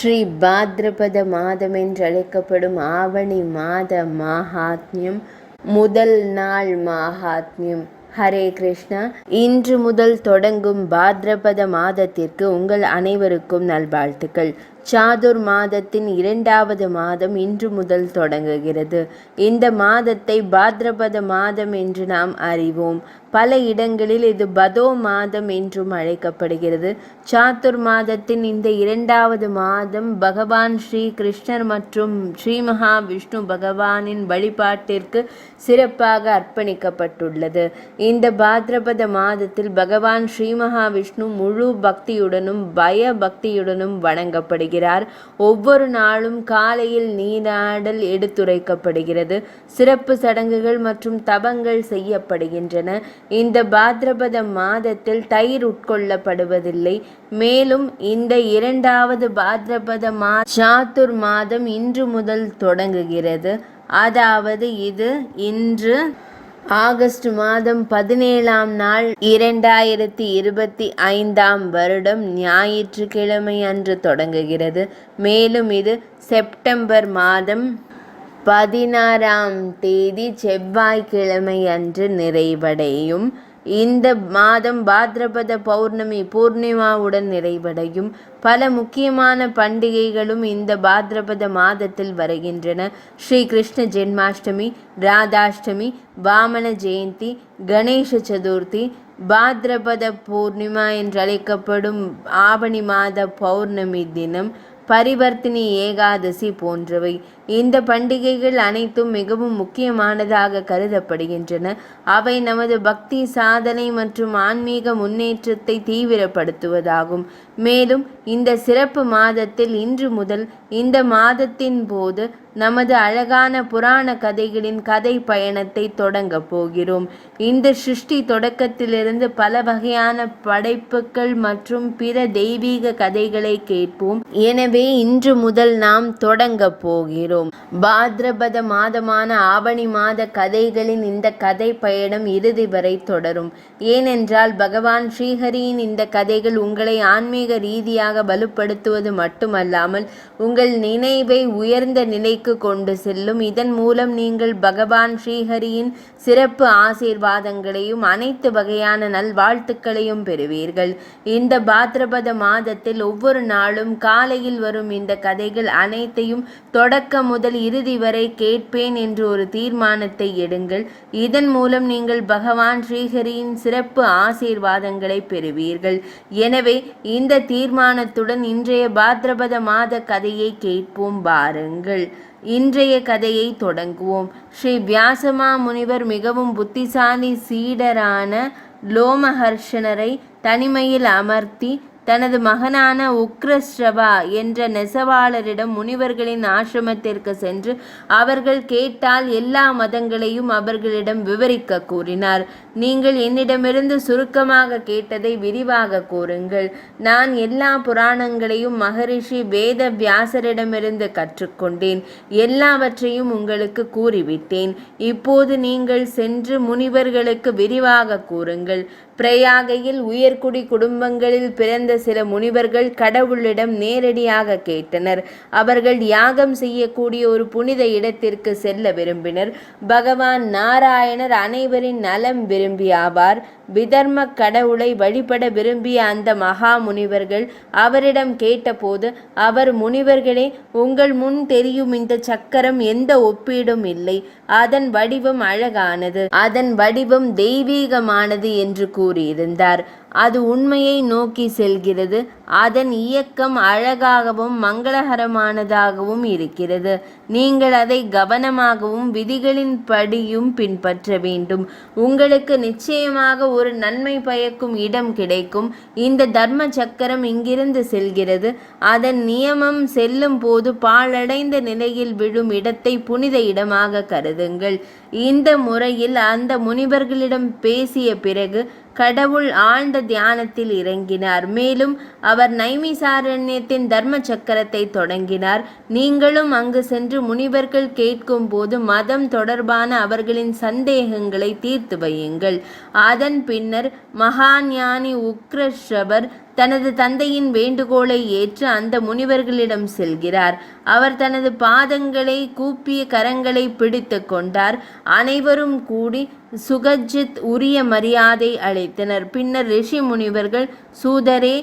ஸ்ரீ பாத்ரபத மாதம் என்றழைக்கப்படும் ஆவணி மாத மாஹாத்மியம். முதல் நாள் மாஹாத்மியம். ஹரே கிருஷ்ணா. இன்று முதல் தொடங்கும் பாத்ரபத மாதத்திற்கு உங்கள் அனைவருக்கும் நல்வாழ்த்துக்கள். சாதுர் மாதத்தின் 2வது மாதம் இன்று முதல் தொடங்குகிறது. இந்த மாதத்தை பாத்ரபத மாதம் என்று நாம் அறிவோம். பல இடங்களில் இது பதோ மாதம் என்றும் அழைக்கப்படுகிறது. சாதுர் மாதத்தின் இந்த 2வது மாதம் பகவான் ஸ்ரீ கிருஷ்ணர் மற்றும் ஸ்ரீ மகாவிஷ்ணு பகவானின் வழிபாட்டிற்கு சிறப்பாக அர்ப்பணிக்கப்பட்டுள்ளது. இந்த பாத்ரபத மாதத்தில் பகவான் ஸ்ரீ மகாவிஷ்ணு முழு பக்தியுடனும் பய பக்தியுடனும் வணங்கப்படுகிறார். ஒவ்வொரு நாளும் காலையில் நீராடல் எடுத்துரைக்கப்படுகிறது. சிறப்பு சடங்குகள் மற்றும் தபங்கள் செய்யப்படுகின்றன. இந்த பாத்ரபத மாதத்தில் தயிர் உட்கொள்ளப்படுவதில்லை. மேலும் இந்த 2வது பாத்ரபத சாதுர் மாதம் இன்று முதல் தொடங்குகிறது. அதாவது இது இன்று ஆகஸ்ட் மாதம் 17ஆம் நாள் 2025ஆம் வருடம் ஞாயிற்றுக்கிழமை அன்று தொடங்குகிறது. மேலும் இது செப்டம்பர் மாதம் 16ஆம் தேதி செவ்வாய்க்கிழமை அன்று நிறைவடையும். இந்த மாதம் பாத்ரபத பௌர்ணமி பூர்ணிமாவுடன் நிறைவடையும். பல முக்கியமான பண்டிகைகளும் இந்த பாத்ரபத மாதத்தில் வருகின்றன. ஸ்ரீ கிருஷ்ண ஜென்மாஷ்டமி, ராதாஷ்டமி, வாமன ஜெயந்தி, கணேச சதுர்த்தி, பாத்ரபத பூர்ணிமா என்றழைக்கப்படும் ஆவணி மாத பௌர்ணமி தினம், பரிவர்த்தினி ஏகாதசி போன்றவை. இந்த பண்டிகைகள் அனைத்தும் மிகவும் முக்கியமானதாக கருதப்படுகின்றன. அவை நமது பக்தி சாதனை மற்றும் ஆன்மீக முன்னேற்றத்தை தீவிரப்படுத்துவதாகும். மேலும் இந்த சிறப்பு மாதத்தில் இன்று முதல் இந்த மாதத்தின் போது நமது அழகான புராண கதைகளின் கதை பயணத்தை தொடங்க போகிறோம். இந்த சிருஷ்டி தொடக்கத்திலிருந்து பல வகையான படைப்புகள் மற்றும் பிற தெய்வீக கதைகளை கேட்போம். எனவே இன்று முதல் நாம் தொடங்க போகிறோம். பாத்ரபத மாதமான ஆவணி மாத கதைகளின் இந்த கதை பயணம் இறுதி வரை தொடரும். ஏனென்றால் பகவான் ஸ்ரீஹரியின் இந்த கதைகள் உங்களை ஆன்மீக ரீதியாக வலுப்படுத்துவது மட்டுமல்லாமல் உங்கள் நினைவை உயர்ந்த நிலைக்கு கொண்டு செல்லும். இதன் மூலம் நீங்கள் பகவான் ஸ்ரீஹரியின் சிறப்பு ஆசீர்வாதங்களையும் அனைத்து வகையான நல்வாழ்த்துக்களையும் பெறுவீர்கள். இந்த பாத்ரபத மாதத்தில் ஒவ்வொரு நாளும் காலையில் வரும் இந்த கதைகள் அனைத்தையும் தொடக்கம் முதல் இறுதி வரை கேட்பேன் என்று ஒரு தீர்மானத்தை எடுங்கள். இதன் மூலம் நீங்கள் பகவான் ஸ்ரீஹரியின் சிறப்பு ஆசீர்வாதங்களை பெறுவீர்கள். எனவே இந்த தீர்மானத்துடன் இன்றைய பாத்ரபத மாத கதையை கேட்போம். வாருங்கள், இன்றைய கதையை தொடங்குவோம். ஸ்ரீ வியாசமா முனிவர் மிகவும் புத்திசாலி சீடரான லோமஹர்ஷனரை தனிமையில் அமர்த்தி தனது மகனான உக்ரஸ்ரவா என்ற நெசவாளரிடம் முனிவர்களின் ஆசிரமத்திற்கு சென்று அவர்கள் கேட்டால் எல்லா மதங்களையும் அவர்களிடம் விவரிக்க கூறினார். நீங்கள் என்னிடமிருந்து சுருக்கமாக கேட்டதை விரிவாக கூறுங்கள். நான் எல்லா புராணங்களையும் மகரிஷி வேத வியாசரிடமிருந்து கற்றுக்கொண்டேன். எல்லாவற்றையும் உங்களுக்கு கூறிவிட்டேன். இப்போது நீங்கள் சென்று முனிவர்களுக்கு விரிவாக கூறுங்கள். பிரயாகையில் உயர்குடி குடும்பங்களில் பிறந்த சில முனிவர்கள் கடவுளிடம் நேரடியாக கேட்டனர். அவர்கள் யாகம் செய்யக்கூடிய ஒரு புனித இடத்திற்கு செல்ல விரும்பினர். பகவான் நாராயணர் அனைவரின் நலம் விரும்பியாவார். விதர்ம கடவுளை வழிபட விரும்பிய அந்த மகா முனிவர்கள் அவரிடம் கேட்டபோது அவர், முனிவர்களே, உங்கள் முன் தெரியும் இந்த சக்கரம் எந்த ஒப்பீடும் இல்லை. அதன் வடிவம் அழகானது, அதன் வடிவம் தெய்வீகமானது என்று கூறியிருந்தார். அது உண்மையை நோக்கி செல்கிறது. அதன் இயக்கம் அழகாகவும் மங்களகரமானதாகவும் இருக்கிறது. நீங்கள் அதை கவனமாகவும் விதிகளின் படியும் பின்பற்ற வேண்டும். உங்களுக்கு நிச்சயமாக ஒரு நன்மை பயக்கும் இடம் கிடைக்கும். இந்த தர்ம சக்கரம் இங்கிருந்து செல்கிறது. அதன் நியமம் செல்லும் போது பாழடைந்த நிலையில் விழும் இடத்தை புனித இடமாக கருதுங்கள். இந்த முறையில் அந்த முனிவர்களிடம் பேசிய பிறகு கடவுள் ஆழ்ந்த தியானத்தில் இறங்கினார். மேலும் அவர் நைமிசாரண்யத்தின் தர்ம சக்கரத்தை தொடங்கினார். நீங்களும் அங்கு சென்று முனிவர்கள் கேட்கும் போது மதம் தொடர்பான அவர்களின் சந்தேகங்களை தீர்த்து வையுங்கள். அதன் பின்னர் மகாஞானி உக்ரஸ்ரவர் தனது தந்தையின் வேண்டுகோளை ஏற்று அந்த முனிவர்களிடம் செல்கிறார். அவர் தனது பாதங்களை கூப்பிய கரங்களை பிடித்து கொண்டார். அனைவரும் கூடி சுகஜித் உரிய மரியாதை அளித்தனர். பின்னர் ரிஷி முனிவர்கள், சூதரே,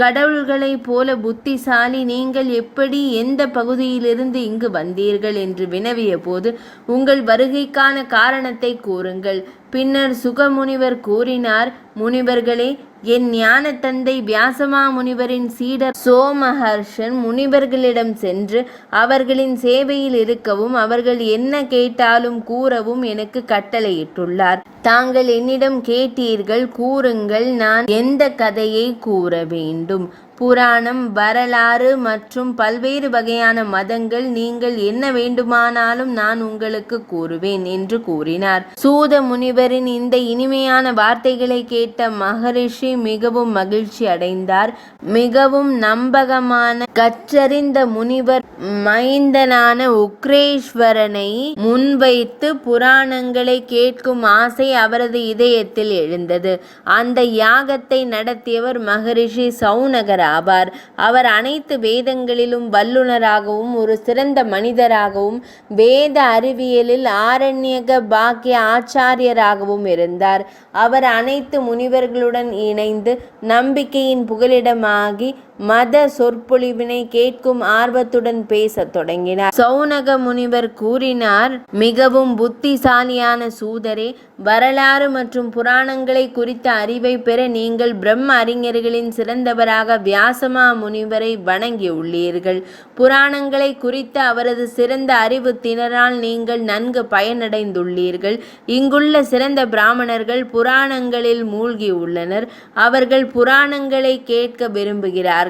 கடவுள்களைப் போல புத்திசாலி நீங்கள் எப்படி எந்த பகுதியிலிருந்து இங்கு வந்தீர்கள் என்று வினவிய போது உங்கள் வருகைக்கான காரணத்தை கூறுங்கள். பின்னர் சுகமுனிவர் கூறினார், முனிவர்களே, என் ஞான தந்தை வியாசமா முனிவரின் சீடர் சோமஹர்ஷன் முனிவர்களிடம் சென்று அவர்களின் சேவையில் இருக்கவும் அவர்கள் என்ன கேட்டாலும் கூறவும் எனக்கு கட்டளையிட்டுள்ளார். தாங்கள் என்னிடம் கேட்டீர்கள், கூறுங்கள், நான் எந்த கதையை கூற வேண்டும்? புராணம், வரலாறு மற்றும் பல்வேறு வகையான மதங்கள், நீங்கள் என்ன வேண்டுமானாலும் நான் உங்களுக்கு கூறுவேன் என்று கூறினார். சூத முனிவரின் இந்த இனிமையான வார்த்தைகளை கேட்ட மகரிஷி மிகவும் மகிழ்ச்சி அடைந்தார். மிகவும் நம்பகமான கற்றறிந்த முனிவர் மைந்தனான உக்ரேஸ்வரனை முன்வைத்து புராணங்களை கேட்கும் ஆசை அவரது இதயத்தில் எழுந்தது. அந்த யாகத்தை நடத்தியவர் மகரிஷி சௌனகர் ஆவார். அவர் அனைத்து வேதங்களிலும் வல்லுனராகவும் ஒரு சிறந்த மனிதராகவும் வேத அறிவியலில் ஆரண்யக பாக்கிய ஆச்சாரியராகவும் இருந்தார். அவர் அனைத்து முனிவர்களுடன் இணைந்து நம்பிக்கையின் புகலிடமாகி மத சொற்பொழிவினை கேட்கும் ஆர்வத்துடன் பேசத் தொடங்கினார். சௌனக முனிவர் கூறினார், மிகவும் புத்திசாலியான சூதரே, வரலாறு மற்றும் புராணங்களை குறித்த அறிவை பெற நீங்கள் பிரம்ம அறிஞர்களின் சிறந்தவராக வியாசமா முனிவரை வணங்கியுள்ளீர்கள். புராணங்களை குறித்த அவரது சிறந்த அறிவு திறனால் நீங்கள் நன்கு பயனடைந்துள்ளீர்கள். இங்குள்ள சிறந்த பிராமணர்கள் புராணங்களில் மூழ்கியுள்ளனர். அவர்கள் புராணங்களை கேட்க விரும்புகிறார்கள்.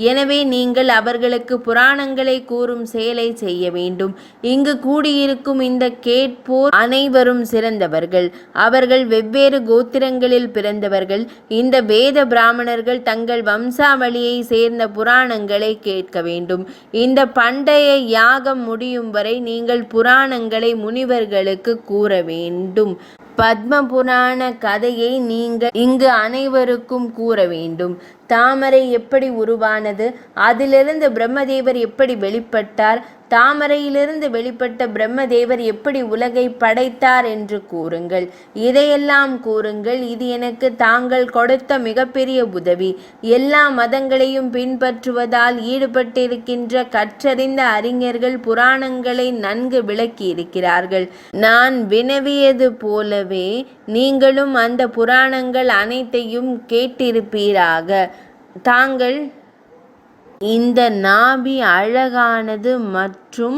எனவே நீங்கள் அவர்களுக்கு புராணங்களை கூறும் செயலை செய்ய வேண்டும். இங்கு கூடியிருக்கும் இந்த கேட்போர் அனைவரும் சிறந்தவர்கள். அவர்கள் வெவ்வேறு கோத்திரங்களில் பிறந்தவர்கள். இந்த வேத பிராமணர்கள் தங்கள் வம்சாவளியை சேர்ந்த புராணங்களை கேட்க வேண்டும். இந்த பண்டைய யாகம் முடியும் வரை நீங்கள் புராணங்களை முனிவர்களுக்கு கூற வேண்டும். பத்ம புராண கதையை நீங்கள் இங்கு அனைவருக்கும் கூற வேண்டும். தாமரை எப்படி உருவானது? அதிலிருந்து பிரம்மதேவர் எப்படி வெளிப்பட்டார்? தாமரையிலிருந்து வெளிப்பட்ட பிரம்மதேவர் எப்படி உலகை படைத்தார் என்று கூறுங்கள். இதையெல்லாம் கூறுங்கள். இது எனக்கு தாங்கள் கொடுத்த மிகப்பெரிய உதவி. எல்லா மதங்களையும் பின்பற்றுவதால் ஈடுபட்டிருக்கின்ற கற்றறிந்த அறிஞர்கள் புராணங்களை நன்கு விளக்கியிருக்கிறார்கள். நான் வினவியது போலவே நீங்களும் அந்த புராணங்கள் அனைத்தையும் கேட்டிருப்பீராக. தாங்கள் இந்த நாபி அழகானது மற்றும்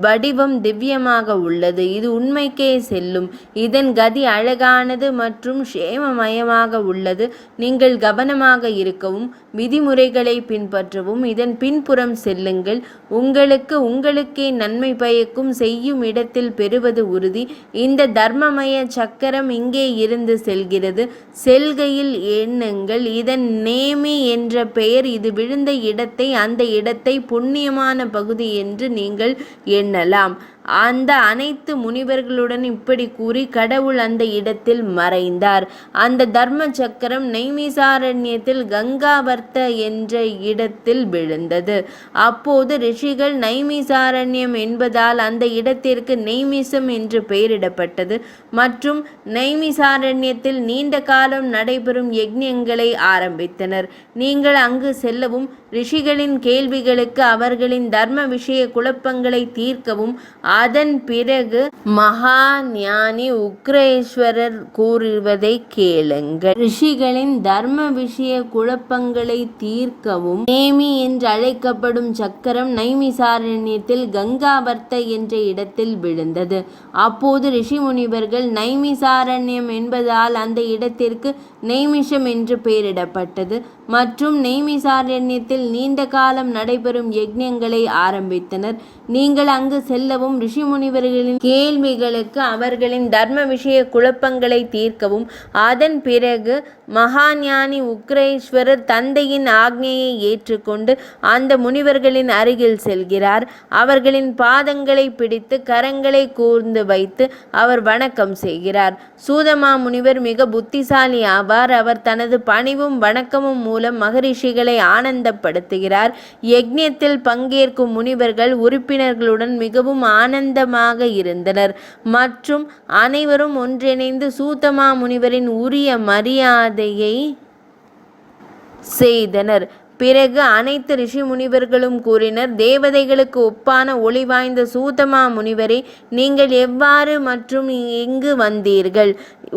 வடிவம் திவ்யமாக உள்ளது. இது உண்மைக்கே செல்லும். இதன் கதி அழகானது மற்றும் சேமமயமாக உள்ளது. நீங்கள் கவனமாக இருக்கவும் விதிமுறைகளை பின்பற்றவும் இதன் பின்புறம் செல்லுங்கள். உங்களுக்கே நன்மை பயக்கும். செய்யும் இடத்தில் பெறுவது உறுதி. இந்த தர்மமய சக்கரம் இங்கே இருந்து செல்கிறது. செல்கையில் எண்ணுங்கள். இதன் நேமி என்ற பெயர். இது விழுந்த அந்த இடத்தை புண்ணியமான பகுதி என்று நீங்கள் எண்ணலாம். அந்த அனைத்து முனிவர்களுடன் இப்படி கூறி கடவுள் அந்த இடத்தில் மறைந்தார். அந்த தர்ம சக்கரம் நைமிசாரண்யத்தில் கங்காவர்த்த என்ற இடத்தில் விழுந்தது. அப்போது ரிஷிகள் நைமிசாரண்யம் என்பதால் அந்த இடத்திற்கு நெய்மிசம் என்று பெயரிடப்பட்டது. மற்றும் நைமிசாரண்யத்தில் நீண்ட காலம் நடைபெறும் யஜ்ஞங்களை ஆரம்பித்தனர். நீங்கள் அங்கு செல்லவும் ரிஷிகளின் கேள்விகளுக்கு அவர்களின் தர்ம விஷய குழப்பங்களை தீர்க்கவும் அதன் பிறகு மகா ஞானி உக்ரேஸ்வரர் கூறுவதை கேளுங்கள். ரிஷிகளின் தர்ம விஷய குழப்பங்களை தீர்க்கவும் நேமி என்று அழைக்கப்படும் சக்கரம் நைமிசாரண்யத்தில் கங்காவர்த்த என்ற இடத்தில் விழுந்தது. அப்போது ரிஷி முனிவர்கள் நைமிசாரண்யம் என்பதால் அந்த இடத்திற்கு நெய்மிஷம் என்று பெயரிடப்பட்டது மற்றும் நெய்மிசாரண்யத்தில் நீண்ட காலம் நடைபெறும் யஜ்ஞங்களை ஆரம்பித்தனர். நீங்கள் அங்கு செல்லவும் ரிஷி முனிவர்களின் கேள்விகளுக்கு அவர்களின் தர்ம விஷய குழப்பங்களை தீர்க்கவும் அதன் பிறகு மகாஞானி உக்ரேஸ்வரர் தந்தையின் ஆக்ஞையை ஏற்றுக்கொண்டு அந்த முனிவர்களின் அருகில் செல்கிறார். அவர்களின் பாதங்களை பிடித்து கரங்களை கூர்ந்து வைத்து அவர் வணக்கம் செய்கிறார். சூதமா முனிவர் மிக புத்திசாலி ஆவார். அவர் தனது பணிவும் வணக்கமும் மூலம் மகரிஷிகளை ஆனந்தப்படுத்துகிறார். யக்ஞத்தில் பங்கேற்கும் முனிவர்கள் உறுப்பினர்களுடன் மிகவும் ஆனந்தமாக இருந்தனர் மற்றும் அனைவரும் ஒன்றிணைந்து சூதமா முனிவரின் உரிய மரியாதையை செய்தனர். பிறகு அனைத்து ரிஷி முனிவர்களும் கூறினர், தேவதைகளுக்கு ஒப்பான ஒளி வாய்ந்த சூதமா முனிவரே, நீங்கள் எவ்வாறு மற்றும் எங்கு வந்தீர்கள்?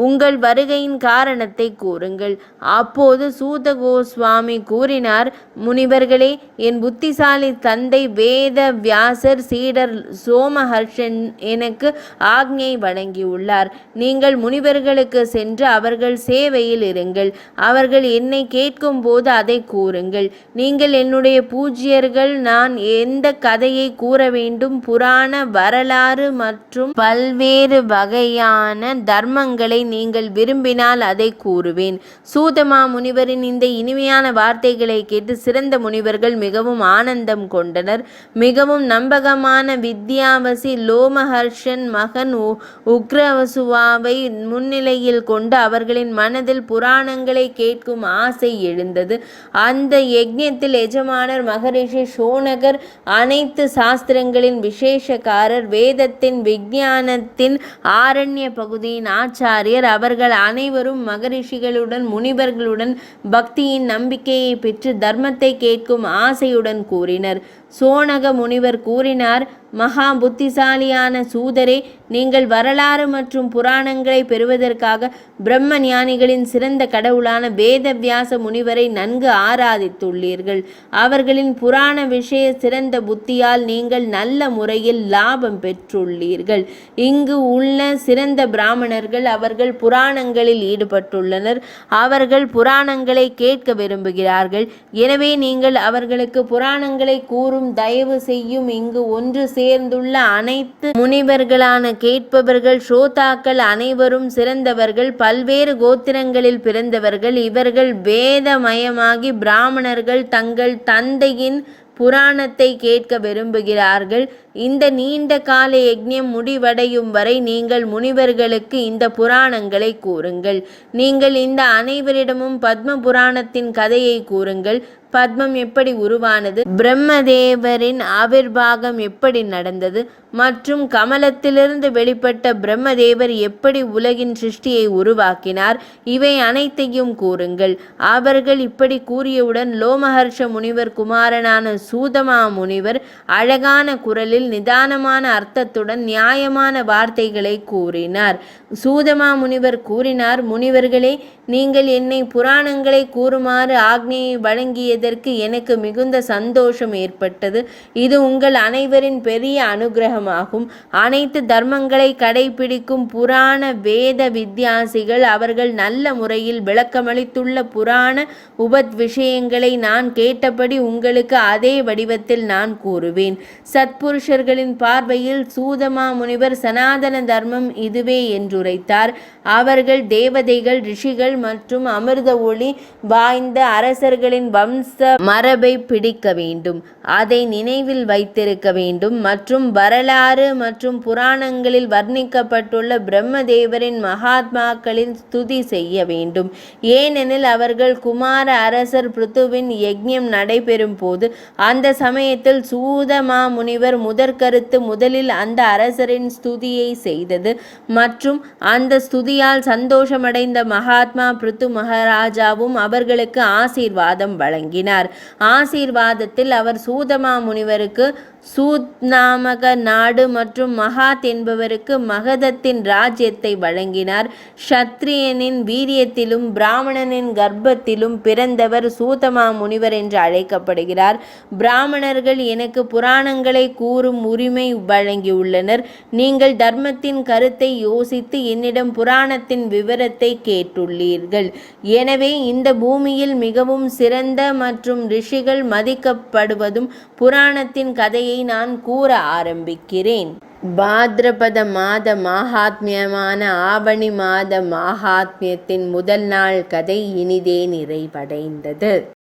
உங்கள் வருகையின் காரணத்தை கூறுங்கள். அப்போது சூத கோஸ்வாமி கூறினார், முனிவர்களே, என் புத்திசாலி தந்தை வேத வியாசர் சீடர் சோமஹர்ஷன் எனக்கு ஆக்ஞை வழங்கியுள்ளார். நீங்கள் முனிவர்களுக்கு சென்று அவர்கள் சேவையில் இருங்கள். அவர்கள் என்னை கேட்கும் போது அதை கூறுங்கள். நீங்கள் என்னுடைய பூஜ்யர்கள். நான் எந்த கதையை கூற வேண்டும்? புராண வரலாறு மற்றும் பல்வேறு வகையான தர்மங்களை நீங்கள் விரும்பினால் அதை கூறுவேன். சூதமா முனிவரின் இந்த இனிமையான வார்த்தைகளை கேட்டு சிறந்த முனிவர்கள் மிகவும் ஆனந்தம் கொண்டனர். மிகவும் நம்பகமான வித்யாவசி லோமஹர்ஷன் மகன் உக்ரவசுவாவை முன்னிலையில் கொண்டு அவர்களின் மனதில் புராணங்களை கேட்கும் ஆசை எழுந்தது. அந்த யக்ஞத்தில் எஜமானர் மகரிஷி ஷோனகர், அனைத்து சாஸ்திரங்களின் விசேஷக்காரர், வேதத்தின் விஞ்ஞானத்தின் ஆரண்ய பகுதியின் ஆச்சாரியர், அவர்கள் அனைவரும் மகரிஷிகளுடன் முனிவர்களுடன் பக்தியின் நம்பிக்கையை பெற்று தர்மத்தை கேட்கும் ஆசையுடன் கூறினர். சோனக முனிவர் கூறினார், மகா புத்திசாலியான சூதரே, நீங்கள் வரலாறு மற்றும் புராணங்களை பெறுவதற்காக பிரம்ம ஞானிகளின் சிறந்த கடவுளான வேதவியாச முனிவரை நன்கு ஆராதித்துள்ளீர்கள். அவர்களின் புராண விஷய சிறந்த புத்தியால் நீங்கள் நல்ல முறையில் லாபம் பெற்றுள்ளீர்கள். இங்கு உள்ள சிறந்த பிராமணர்கள் அவர்கள் புராணங்களில் ஈடுபட்டுள்ளனர். அவர்கள் புராணங்களை கேட்க விரும்புகிறார்கள். எனவே நீங்கள் அவர்களுக்கு புராணங்களை கூறும் தயவு செய்யும். இங்கு ஒன்று சேர்ந்துள்ள அனைத்து முனிவர்களான கேட்பவர்கள் ஸ்ரோதாக்கள் அனைவரும் சிறந்தவர்கள், பல்வேறு கோத்திரங்களில் பிறந்தவர்கள். இவர்கள் வேதமயமாகி பிராமணர்கள் தங்கள் தந்தையின் புராணத்தை கேட்க விரும்புகிறார்கள். இந்த நீண்ட கால யக்ஞம் முடிவடையும் வரை நீங்கள் முனிவர்களுக்கு இந்த புராணங்களை கூறுங்கள். நீங்கள் இந்த அனைவரிடமும் பத்ம புராணத்தின் கதையை கூறுங்கள். பத்மம் எப்படி உருவானது, பிரம்மதேவரின் ஆவிர்வாகம் எப்படி நடந்தது மற்றும் கமலத்திலிருந்து வெளிப்பட்ட பிரம்மதேவர் எப்படி உலகின் சிருஷ்டியை உருவாக்கினார், இவை அனைத்தையும் கூறுங்கள். அவர்கள் இப்படி கூறியவுடன் லோமஹர்ஷ முனிவர் குமாரனான சூதமா முனிவர் அழகான குரலில் நிதானமான அர்த்தத்துடன் நியாயமான வார்த்தைகளை கூறினார். சூதமா முனிவர் கூறினார், முனிவர்களே, நீங்கள் என்னை புராணங்களை கூறுமாறு ஆக்ஞையை வழங்கியதற்கு எனக்கு மிகுந்த சந்தோஷம் ஏற்பட்டது. இது உங்கள் அனைவரின் பெரிய அனுகிரகமாகும். அனைத்து தர்மங்களை கடைபிடிக்கும் புராண வேத வித்யாசிகள் அவர்கள் நல்ல முறையில் விளக்கமளித்துள்ள புராண உபத் விஷயங்களை நான் கேட்டபடி உங்களுக்கு அதே வடிவத்தில் நான் கூறுவேன். சத்புருஷர்களின் பார்வையில் சூதமா முனிவர் சனாதன தர்மம் இதுவே என்றுரைத்தார். அவர்கள் தேவதைகள், ரிஷிகள் மற்றும் அமிர்த ஒளி வாய்ந்த அரசர்களின் வம்ச மரபை பிடிக்க வேண்டும், அதை நினைவில் வைத்திருக்க வேண்டும் மற்றும் வரலாறு மற்றும் புராணங்களில் வர்ணிக்கப்பட்டுள்ள பிரம்மதேவரின் மகாத்மாக்களின் ஸ்துதி செய்ய வேண்டும். ஏனெனில் அவர்கள் குமார அரசர் பிருத்துவின் யக்ஞம் நடைபெறும் போது அந்த சமயத்தில் சூதமா முனிவர் முதற்கருத்து முதலில் அந்த அரசரின் ஸ்துதியை செய்தது மற்றும் அந்த ஸ்துதியால் சந்தோஷமடைந்த மகாத்மா பிருத்து மகாராஜாவும் அவர்களுக்கு ஆசீர்வாதம் வழங்கினார். ஆசீர்வாதத்தில் அவர் சூதமா முனிவருக்கு சூத் நாமக நாடு மற்றும் மகாத் என்பவருக்கு மகதத்தின் ராஜ்யத்தை வழங்கினார். ஷத்ரியனின் வீரியத்திலும் பிராமணனின் கர்ப்பத்திலும் பிறந்தவர் சூதமா முனிவர் என்று அழைக்கப்படுகிறார். பிராமணர்கள் எனக்கு புராணங்களை கூறும் உரிமை வழங்கியுள்ளனர். நீங்கள் தர்மத்தின் கருத்தை யோசித்து என்னிடம் புராணத்தின் விவரத்தை கேட்டுள்ளீர்கள். எனவே இந்த பூமியில் மிகவும் சிறந்த மற்றும் ரிஷிகள் மதிக்கப்படுவதும் புராணத்தின் கதையை நான் கூற ஆரம்பிக்கிறேன். பாத்ரபத மாத மாஹாத்மியமான ஆவணி மாத மாஹாத்மியத்தின் முதல் நாள் கதை இனிதே நிறைவடைந்தது.